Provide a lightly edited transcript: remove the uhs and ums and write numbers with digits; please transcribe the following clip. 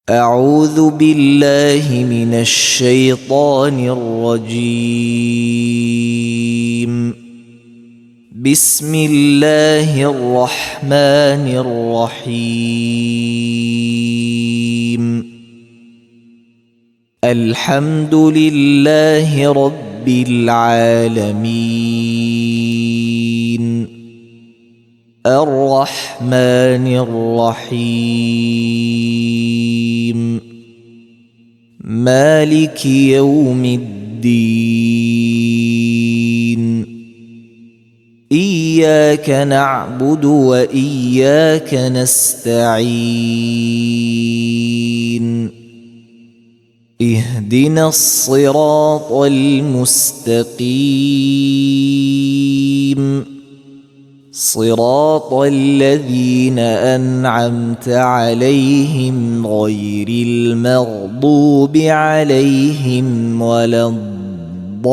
أعوذ بالله من الشيطان الرجيم. بسم الله الرحمن الرحيم. الحمد لله رب العالمين. الرحمن الرحيم. مالك يوم الدين. إياك نعبد وإياك نستعين. اهدنا الصراط المستقيم، صراط الذين أنعمت عليهم غير المغضوب عليهم ولا الضالين.